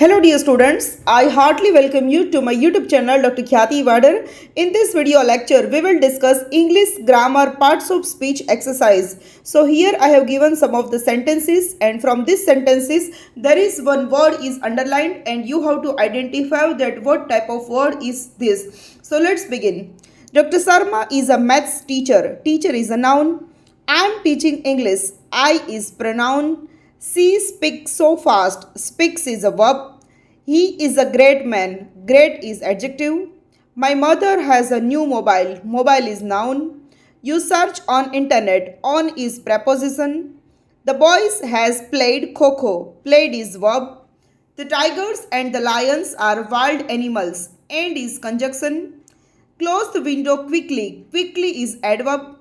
Hello dear students, I heartily welcome you to my YouTube channel Dr. Khyati Vadar. In this video lecture, we will discuss English grammar parts of speech exercise. So here I have given some of the sentences, and from these sentences there is one word is underlined and you have to identify that what type of word is this. So let's begin. Dr. Sarma is a maths teacher. Teacher is a noun. I am teaching English. I is pronoun. She speaks so fast. Speaks is a verb. He is a great man. Great is adjective. My mother has a new mobile. Mobile is noun. You search on internet. On is preposition. The boys has played kho. Played is verb. The tigers and the lions are wild animals. And is conjunction. Close the window quickly. Quickly is adverb.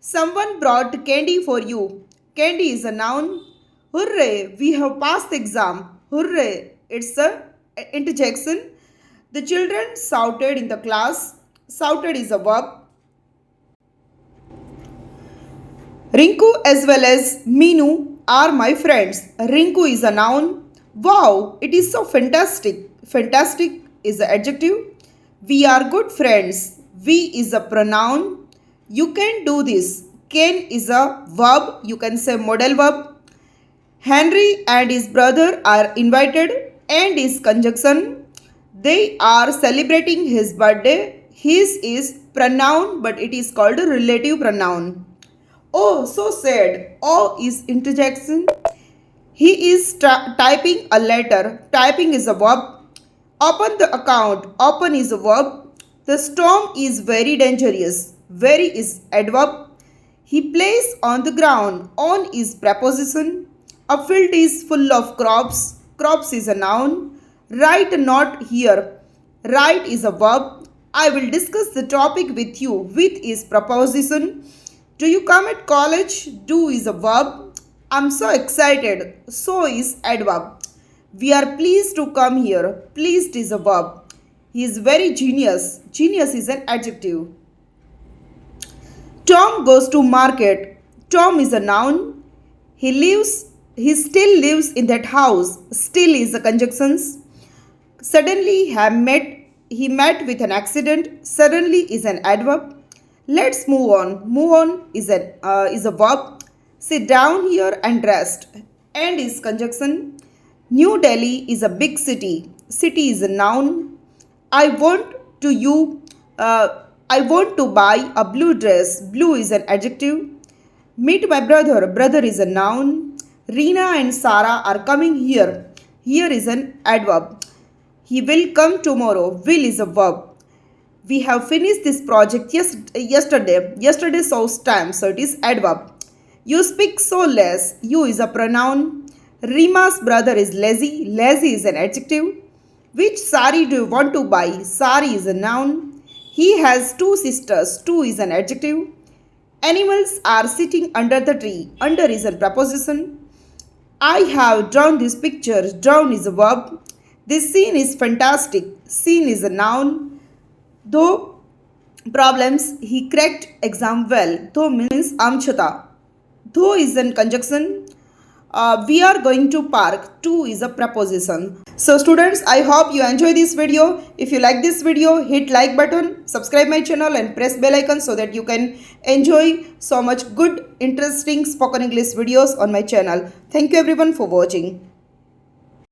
Someone brought candy for you. Candy is a noun. Hooray, we have passed the exam. Hooray, it's a interjection. The children shouted in the class. Shouted is a verb. Rinku as well as Meenu are my friends. Rinku is a noun. Wow, it is so fantastic. Fantastic is the adjective. We are good friends. We is a pronoun. You can do this. Can is a verb. You can say modal verb. Henry and his brother are invited and is conjunction. They are celebrating his birthday. His is pronoun but it is called a relative pronoun. Oh, so sad. Oh is interjection. He is typing a letter. Typing is a verb. Open the account. Open is a verb. The storm is very dangerous. Very is adverb. He plays on the ground. On is preposition. A field is full of crops. Crops is a noun. Write not here. Write is a verb. I will discuss the topic with you. With is preposition. Do you come at college? Do is a verb. I'm so excited. So is adverb. We are pleased to come here. Pleased is a verb. He is very genius. Genius is an adjective. Tom goes to market. Tom is a noun. He still lives in that house. Still is a conjunction. Suddenly he met with an accident. Suddenly is an adverb. Let's move on. Move on is a verb. Sit down here and rest. And is conjunction. New Delhi is a big city. City is a noun. I want to buy a blue dress. Blue is an adjective. Meet my brother. Brother is a noun. Reena and Sara are coming here. Here is an adverb. He will come tomorrow. Will is a verb. We have finished this project yesterday. Yesterday shows time, so it is adverb. You speak so less. You is a pronoun. Rima's brother is lazy. Lazy is an adjective. Which sari do you want to buy? Sari is a noun. He has two sisters. Two is an adjective. Animals are sitting under the tree. Under is a preposition. I have drawn this picture. Drawn is a verb. This scene is fantastic. Scene is a noun. Though problems, he cracked exam well. Though means amchata. Though is a conjunction. We are going to park. To is a preposition. So students, I hope you enjoy this video. If you like this video, hit like button, subscribe my channel and press bell icon so that you can enjoy so much good interesting spoken English videos on my channel. Thank you everyone for watching.